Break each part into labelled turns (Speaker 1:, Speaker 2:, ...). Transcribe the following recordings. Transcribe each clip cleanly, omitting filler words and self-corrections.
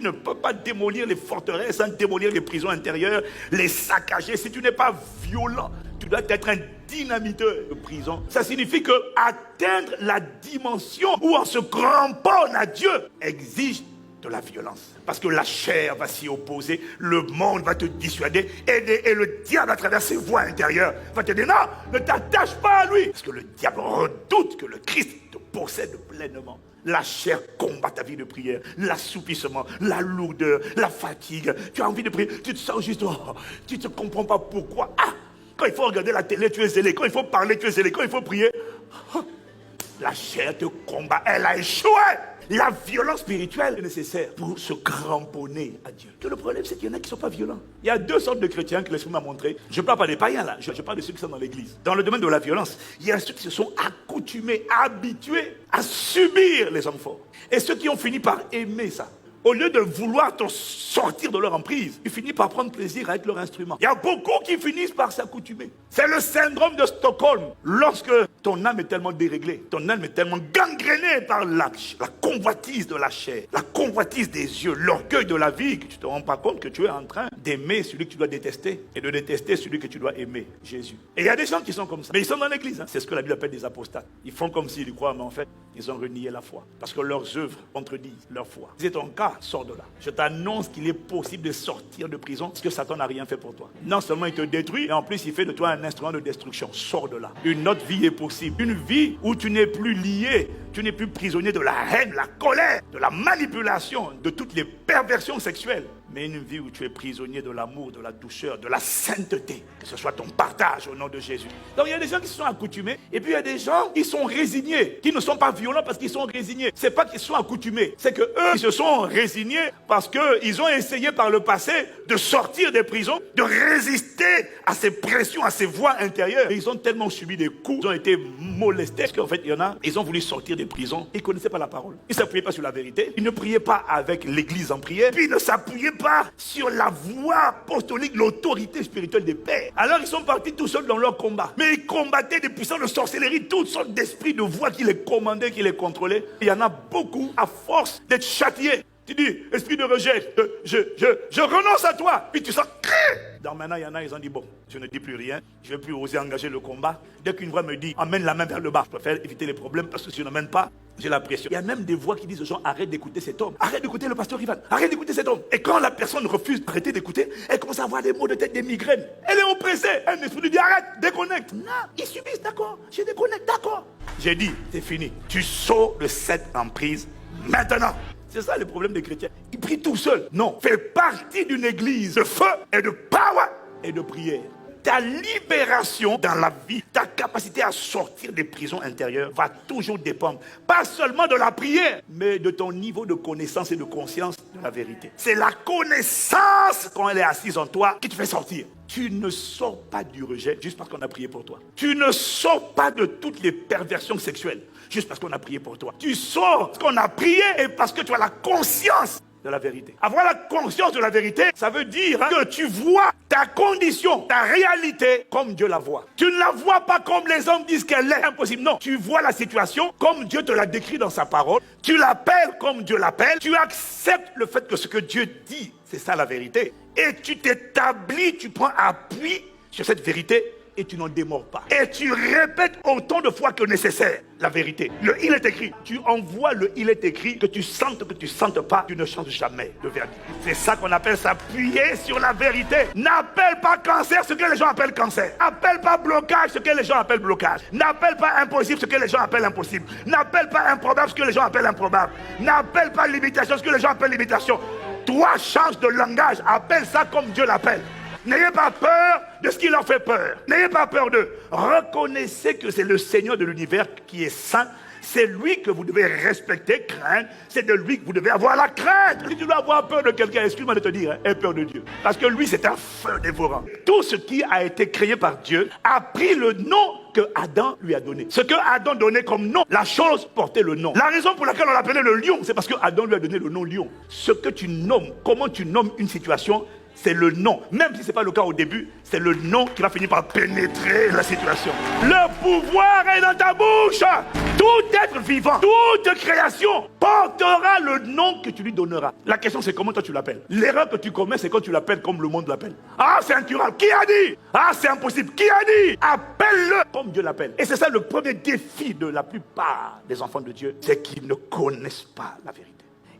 Speaker 1: ne peux pas démolir les forteresses, sans démolir les prisons intérieures, les saccager. Si tu n'es pas violent, tu dois être un dynamiteur de prison. Ça signifie que atteindre la dimension où on se cramponne à Dieu exige de la violence. Parce que la chair va s'y opposer, le monde va te dissuader et le diable à travers ses voies intérieures va te dire non, ne t'attache pas à lui. Parce que le diable redoute que le Christ te possède pleinement. La chair combat ta vie de prière, l'assoupissement, la lourdeur, la fatigue. Tu as envie de prier, tu te sens juste, tu ne comprends pas pourquoi. Quand il faut regarder la télé, tu es zélé. Quand il faut parler, tu es zélé. Quand il faut prier, la chair te combat. Elle a échoué. La violence spirituelle est nécessaire pour se cramponner à Dieu. Que le problème, c'est qu'il y en a qui ne sont pas violents. Il y a deux sortes de chrétiens que l'Esprit m'a montré. Je ne parle pas des païens là, je parle de ceux qui sont dans l'église. Dans le domaine de la violence, il y a ceux qui se sont accoutumés, habitués à subir les hommes forts. Et ceux qui ont fini par aimer ça. Au lieu de vouloir te sortir de leur emprise, ils finissent par prendre plaisir à être leur instrument. Il y a beaucoup qui finissent par s'accoutumer. C'est le syndrome de Stockholm. Lorsque ton âme est tellement déréglée, ton âme est tellement gangrénée par la convoitise de la chair, la convoitise des yeux, l'orgueil de la vie, que tu ne te rends pas compte que tu es en train d'aimer celui que tu dois détester et de détester celui que tu dois aimer, Jésus. Et il y a des gens qui sont comme ça. Mais ils sont dans l'église. C'est ce que la Bible appelle des apostates. Ils font comme s'ils y croient, mais en fait, ils ont renié la foi. Parce que leurs œuvres contredisent leur foi. C'est ton cas. Sors de là. Je t'annonce qu'il est possible de sortir de prison parce que Satan n'a rien fait pour toi. Non seulement il te détruit, et en plus il fait de toi un instrument de destruction. Sors de là. Une autre vie est possible. Une vie où tu n'es plus lié, tu n'es plus prisonnier de la haine, de la colère, de la manipulation, de toutes les perversions sexuelles. Mais une vie où tu es prisonnier de l'amour, de la douceur, de la sainteté. Que ce soit ton partage au nom de Jésus. Donc il y a des gens qui se sont accoutumés. Et puis il y a des gens qui sont résignés. Qui ne sont pas violents parce qu'ils sont résignés. C'est pas qu'ils sont accoutumés. C'est que eux, ils se sont résignés parce qu'ils ont essayé par le passé de sortir des prisons, de résister à ces pressions, à ces voies intérieures. Et ils ont tellement subi des coups, ils ont été molestés. Parce qu'en fait, il y en a, ils ont voulu sortir des prisons. Ils ne connaissaient pas la parole. Ils ne s'appuyaient pas sur la vérité. Ils ne priaient pas avec l'église en prière. Puis ils ne s'appuyaient pas sur la voie apostolique, l'autorité spirituelle des pères. Alors ils sont partis tout seuls dans leur combat. Mais ils combattaient des puissants de sorcellerie, toutes sortes d'esprits de voix qui les commandaient, qui les contrôlaient. Il y en a beaucoup, à force d'être châtiés. Tu dis, esprit de rejet, je renonce à toi. Puis tu sens, donc maintenant il y en a, ils ont dit, bon, je ne dis plus rien, je ne vais plus oser engager le combat. Dès qu'une voix me dit, amène la main vers le bas, je préfère éviter les problèmes parce que si je n'emmène pas, j'ai la pression. Il y a même des voix qui disent aux gens, arrête d'écouter cet homme, arrête d'écouter le pasteur Ivan, arrête d'écouter cet homme. Et quand la personne refuse d'arrêter d'écouter, elle commence à avoir des maux de tête, des migraines. Elle est oppressée. Un esprit lui dit, arrête, déconnecte. Non, ils subissent, d'accord, je déconnecte, d'accord. J'ai dit, c'est fini. Tu sors de cette emprise maintenant. C'est ça le problème des chrétiens. Ils prient tout seuls. Non, fais partie d'une église de feu et de power et de prière. Ta libération dans la vie, ta capacité à sortir des prisons intérieures va toujours dépendre, pas seulement de la prière, mais de ton niveau de connaissance et de conscience de la vérité. C'est la connaissance, quand elle est assise en toi, qui te fait sortir. Tu ne sors pas du rejet juste parce qu'on a prié pour toi. Tu ne sors pas de toutes les perversions sexuelles juste parce qu'on a prié pour toi. Tu sors parce qu'on a prié et parce que tu as la conscience de la vérité. Avoir la conscience de la vérité, ça veut dire que tu vois ta condition, ta réalité comme Dieu la voit. Tu ne la vois pas comme les hommes disent qu'elle est impossible. Non, tu vois la situation comme Dieu te l'a décrit dans sa parole. Tu l'appelles comme Dieu l'appelle. Tu acceptes le fait que ce que Dieu dit, c'est ça la vérité. Et tu t'établis, tu prends appui sur cette vérité et tu n'en démords pas. Et tu répètes autant de fois que nécessaire la vérité. Le il est écrit. Tu envoies le il est écrit, que tu sentes pas, tu ne changes jamais de verdict. C'est ça qu'on appelle s'appuyer sur la vérité. N'appelle pas cancer ce que les gens appellent cancer. N'appelle pas blocage ce que les gens appellent blocage. N'appelle pas impossible ce que les gens appellent impossible. N'appelle pas improbable ce que les gens appellent improbable. N'appelle pas limitation ce que les gens appellent limitation. Toi, change de langage. Appelle ça comme Dieu l'appelle. N'ayez pas peur de ce qui leur fait peur. N'ayez pas peur d'eux. Reconnaissez que c'est le Seigneur de l'univers qui est saint. C'est lui que vous devez respecter, craindre. C'est de lui que vous devez avoir la crainte. Si tu dois avoir peur de quelqu'un, excuse-moi de te dire, aie peur de Dieu. Parce que lui, c'est un feu dévorant. Tout ce qui a été créé par Dieu a pris le nom que Adam lui a donné. Ce que Adam donnait comme nom, la chose portait le nom. La raison pour laquelle on l'appelait le lion, c'est parce que Adam lui a donné le nom lion. Ce que tu nommes, comment tu nommes une situation, C'est le nom. Même si ce n'est pas le cas au début, c'est le nom qui va finir par pénétrer la situation. Le pouvoir est dans ta bouche. Tout être vivant, toute création portera le nom que tu lui donneras. La question, c'est comment toi tu l'appelles. L'erreur que tu commets, c'est quand tu l'appelles comme le monde l'appelle. Ah, c'est incurable. Qui a dit? Ah, c'est impossible. Qui a dit? Appelle-le comme Dieu l'appelle. Et c'est ça le premier défi de la plupart des enfants de Dieu, c'est qu'ils ne connaissent pas la vérité.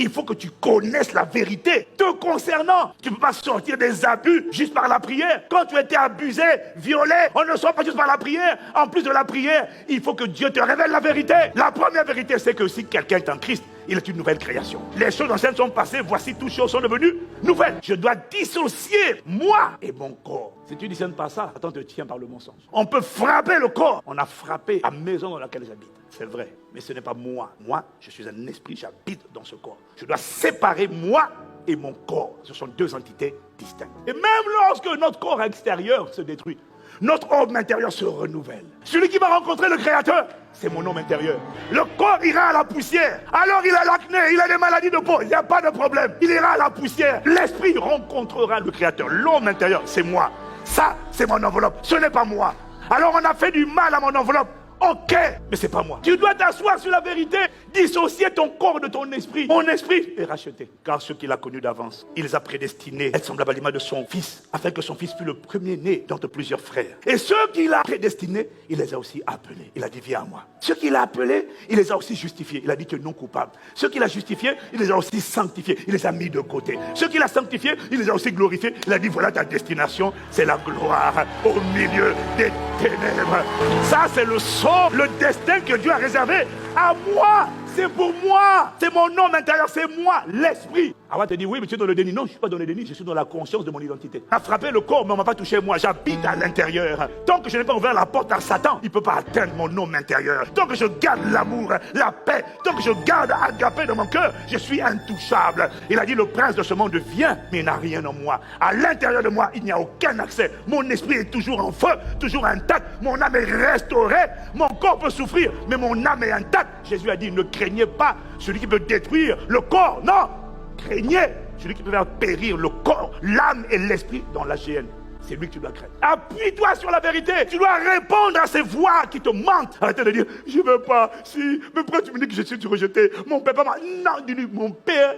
Speaker 1: Il faut que tu connaisses la vérité te concernant. Tu ne peux pas sortir des abus juste par la prière. Quand tu as été abusé, violé, on ne sort pas juste par la prière. En plus de la prière, il faut que Dieu te révèle la vérité. La première vérité, c'est que si quelqu'un est en Christ, il est une nouvelle création. Les choses anciennes sont passées, voici toutes choses sont devenues nouvelles. Je dois dissocier moi et mon corps. Si tu ne discernes pas ça, attends, te tiens par le mensonge. On peut frapper le corps. On a frappé la maison dans laquelle j'habite. C'est vrai, mais ce n'est pas moi. Moi, je suis un esprit, j'habite dans ce corps. Je dois séparer moi et mon corps. Ce sont deux entités distinctes. Et même lorsque notre corps extérieur se détruit, notre homme intérieur se renouvelle. Celui qui va rencontrer le Créateur, c'est mon homme intérieur. Le corps ira à la poussière. Alors il a l'acné, il a des maladies de peau. Il n'y a pas de problème. Il ira à la poussière. L'esprit rencontrera le Créateur. L'homme intérieur, c'est moi. Ça, c'est mon enveloppe. Ce n'est pas moi. Alors on a fait du mal à mon enveloppe. Ok, mais c'est pas moi. Tu dois t'asseoir sur la vérité, dissocier ton corps de ton esprit. Mon esprit est racheté, car ceux qu'il a connus d'avance, il les a prédestinés à être semblables à l'image de son fils, afin que son fils fût le premier-né d'entre plusieurs frères. Et ceux qu'il a prédestinés, il les a aussi appelés. Il a dit, viens à moi. Ceux qu'il a appelés, il les a aussi justifiés. Il a dit que non coupables. Ceux qu'il a justifiés, il les a aussi sanctifiés. Il les a mis de côté. Ceux qu'il a sanctifiés, il les a aussi glorifiés. Il a dit, voilà ta destination, c'est la gloire au milieu des ténèbres. Ça, c'est le sort. Le destin que Dieu a réservé à moi, c'est pour moi. C'est mon homme intérieur, c'est moi, l'esprit. On va te dire, oui, mais tu es dans le déni. Non, je ne suis pas dans le déni, je suis dans la conscience de mon identité. On a frappé le corps, mais on ne m'a pas touché moi. J'habite à l'intérieur. Tant que je n'ai pas ouvert la porte à Satan, il ne peut pas atteindre mon homme intérieur. Tant que je garde l'amour, la paix, tant que je garde Agapé dans mon cœur, je suis intouchable. Il a dit, le prince de ce monde vient, mais il n'a rien en moi. À l'intérieur de moi, il n'y a aucun accès. Mon esprit est toujours en feu, toujours intact. Mon âme est restaurée. Mon corps peut souffrir, mais mon âme est intacte. Jésus a dit, ne craignez pas celui qui peut détruire le corps. Non, craignez celui qui peut faire périr le corps, l'âme et l'esprit dans l'AGN. C'est lui que tu dois craindre. Appuie-toi sur la vérité. Tu dois répondre à ces voix qui te mentent. Arrêtez de dire, je ne veux pas. Si, mais pourquoi tu me dis que je suis rejeté? Mon père, pas non, dis-lui, mon père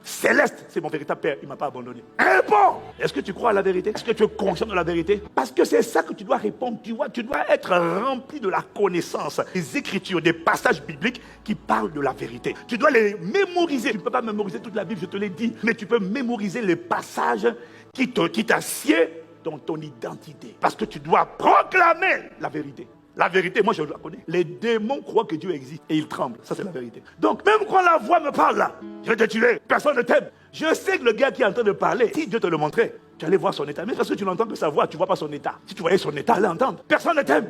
Speaker 1: céleste, c'est mon véritable père, il ne m'a pas abandonné. Réponds! Est-ce que tu crois à la vérité? Est-ce que tu es conscient de la vérité? Parce que c'est ça que tu dois répondre. Tu dois être rempli de la connaissance des écritures, des passages bibliques qui parlent de la vérité. Tu dois les mémoriser. Tu ne peux pas mémoriser toute la Bible, je te l'ai dit, mais tu peux mémoriser les passages qui t'assiedent dans ton identité. Parce que tu dois proclamer la vérité. La vérité, moi je la connais. Les démons croient que Dieu existe et ils tremblent. Ça c'est la vérité. Donc même quand la voix me parle là, je vais te tuer, personne ne t'aime. Je sais que le gars qui est en train de parler, si Dieu te le montrait, tu allais voir son état. Mais parce que tu n'entends que sa voix, tu ne vois pas son état. Si tu voyais son état, allais entendre. Personne ne t'aime.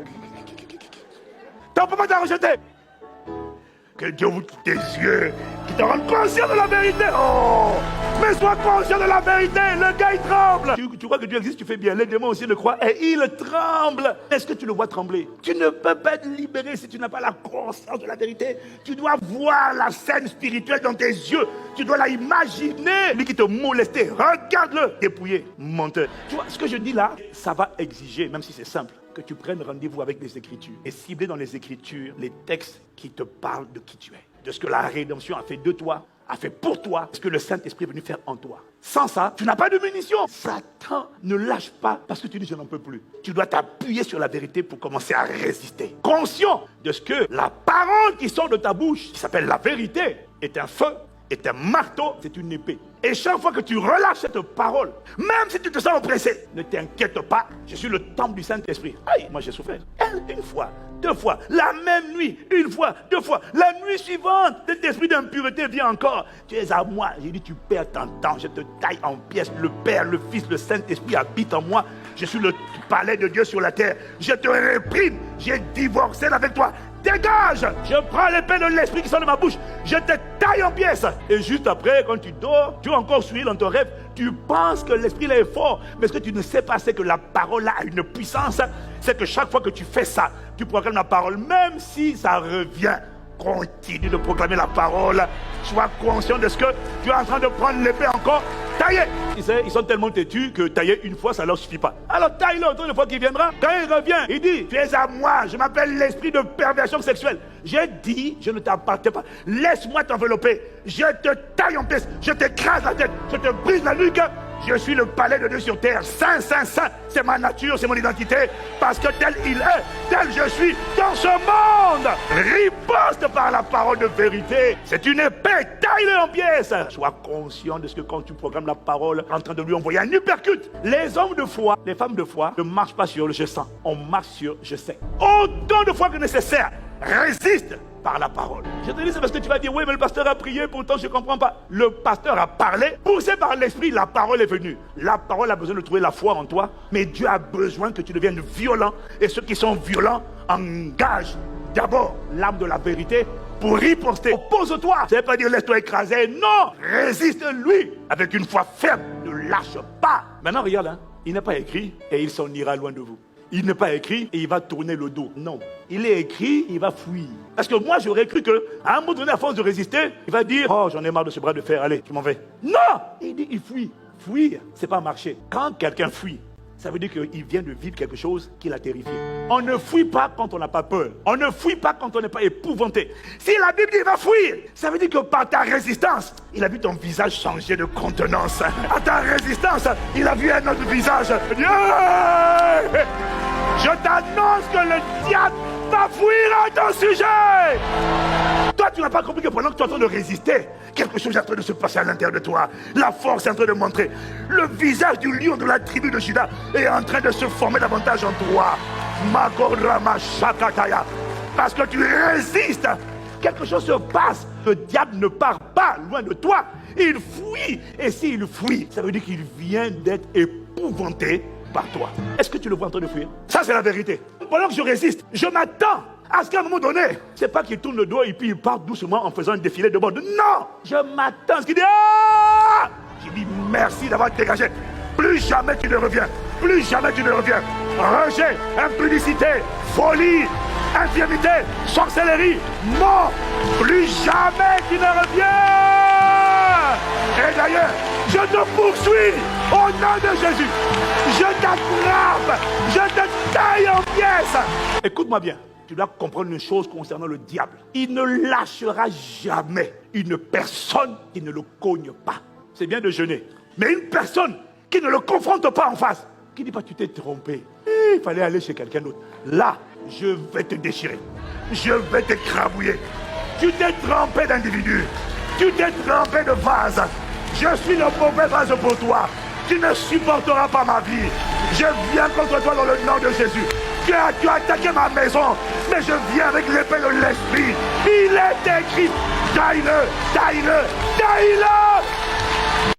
Speaker 1: Tu ne peux pas t'en rejeter. Que Dieu vous quitte tes yeux, qui te rendent conscient de la vérité. Oh, mais sois conscient de la vérité. Le gars il tremble. Tu crois que Dieu existe, tu fais bien. Les démons aussi le croient et ils tremblent. Est-ce que tu le vois trembler? Tu ne peux pas être libéré si tu n'as pas la conscience de la vérité. Tu dois voir la scène spirituelle dans tes yeux. Tu dois la imaginer. Lui qui te molestait, regarde-le. Dépouillé, menteur. Tu vois, ce que je dis là, ça va exiger, même si c'est simple, que tu prennes rendez-vous avec les Écritures et cibler dans les Écritures les textes qui te parlent de qui tu es, de ce que la rédemption a fait de toi, a fait pour toi, ce que le Saint-Esprit est venu faire en toi. Sans ça, tu n'as pas de munitions. Satan ne lâche pas parce que tu dis je n'en peux plus. Tu dois t'appuyer sur la vérité pour commencer à résister. Conscient de ce que la parole qui sort de ta bouche, qui s'appelle la vérité, est un feu, est un marteau, c'est une épée. Et chaque fois que tu relâches cette parole, même si tu te sens oppressé, ne t'inquiète pas, je suis le temple du Saint-Esprit. Aïe, moi j'ai souffert. Une fois, deux fois, la même nuit, une fois, deux fois. La nuit suivante, cet esprit d'impureté vient encore. Tu es à moi. J'ai dit, tu perds ton temps, je te taille en pièces. Le Père, le Fils, le Saint-Esprit habitent en moi. Je suis le palais de Dieu sur la terre. Je te réprime. J'ai divorcé avec toi. Dégage! Je prends l'épée de l'esprit qui sort de ma bouche. Je te taille en pièces. Et juste après, quand tu dors, tu es encore souillé dans ton rêve. Tu penses que l'esprit là est fort. Mais ce que tu ne sais pas, c'est que la parole là a une puissance. C'est que chaque fois que tu fais ça, tu proclames la parole. Même si ça revient, continue de proclamer la parole. Sois conscient de ce que tu es en train de prendre l'épée encore. taillez. Ils sont tellement têtus que tailler une fois, ça leur suffit pas. Alors taille-le autant de fois qu'il viendra. Quand il revient, il dit, tu es à moi, je m'appelle l'esprit de perversion sexuelle. J'ai dit, je ne t'appartiens pas. Laisse-moi t'envelopper. Je te taille en pièces, je t'écrase la tête, je te brise la nuque. Je suis le palais de Dieu sur terre. Saint, saint, saint. C'est ma nature, c'est mon identité. Parce que tel il est, tel je suis dans ce monde. Riposte par la parole de vérité. C'est une épée, taille-le en pièces. Sois conscient de ce que quand tu programmes la parole, en train de lui envoyer un uppercut. Les hommes de foi, les femmes de foi ne marchent pas sur le je sens. On marche sur je sais. Autant de fois que nécessaire. Résiste par la parole. Je te dis, c'est parce que tu vas dire, oui, mais le pasteur a prié, pourtant je ne comprends pas. Le pasteur a parlé, poussé par l'esprit, la parole est venue. La parole a besoin de trouver la foi en toi, mais Dieu a besoin que tu deviennes violent. Et ceux qui sont violents engagent d'abord l'âme de la vérité pour riposter. Oppose-toi. Ça ne veut pas dire laisse-toi écraser. Non, résiste-lui avec une foi ferme. Ne lâche pas. Maintenant, regarde, hein. Il n'est pas écrit et il s'en ira loin de vous. Il n'est pas écrit et il va tourner le dos. Non. Il est écrit, il va fuir. Parce que moi, j'aurais cru qu'à un moment donné, à force de résister, il va dire, oh, j'en ai marre de ce bras de fer, allez, je m'en vais. Non. Il dit, il fuit. Fuir, c'est pas marcher. Quand quelqu'un fuit, ça veut dire qu'il vient de vivre quelque chose qui l'a terrifié. On ne fuit pas quand on n'a pas peur. On ne fuit pas quand on n'est pas épouvanté. Si la Bible dit il va fuir, ça veut dire que par ta résistance, il a vu ton visage changer de contenance. À ta résistance, il a vu un autre visage. Yeah! Je t'annonce que le diable va fuir à ton sujet. Toi, tu n'as pas compris que pendant que tu es en train de résister, quelque chose est en train de se passer à l'intérieur de toi. La force est en train de montrer. Le visage du lion de la tribu de Juda est en train de se former davantage en toi. Magodrama Shakataya. Parce que tu résistes. Quelque chose se passe. Le diable ne part pas loin de toi. Il fuit. Et s'il fuit, ça veut dire qu'il vient d'être épouvanté par toi. Est-ce que tu le vois en train de fuir? Ça, c'est la vérité. Pendant que je résiste, je m'attends à ce qu'à un moment donné, c'est pas qu'il tourne le dos et puis il part doucement en faisant un défilé de mode. Non! Je m'attends à ce qu'il dit, ah! J'ai dit merci d'avoir dégagé. Plus jamais tu ne reviens. Plus jamais tu ne reviens. Rejet, impudicité, folie, infirmité, sorcellerie, mort. Plus jamais tu ne reviens. Et d'ailleurs, je te poursuis au nom de Jésus. Je t'attrape. Je te taille en pièces. Écoute-moi bien. Tu dois comprendre une chose concernant le diable. Il ne lâchera jamais une personne qui ne le cogne pas. C'est bien de jeûner. Mais une personne qui ne le confronte pas en face, qui ne dit pas tu t'es trompé, il fallait aller chez quelqu'un d'autre. Là, je vais te déchirer. Je vais t'écrabouiller. Tu t'es trompé d'individu. Tu t'es trompé de vase. Je suis le mauvais vase pour toi. Tu ne supporteras pas ma vie. Je viens contre toi dans le nom de Jésus. Tu as attaqué ma maison, mais je viens avec l'épée de l'esprit. Il est écrit, taille-le, taille-le, taille-le.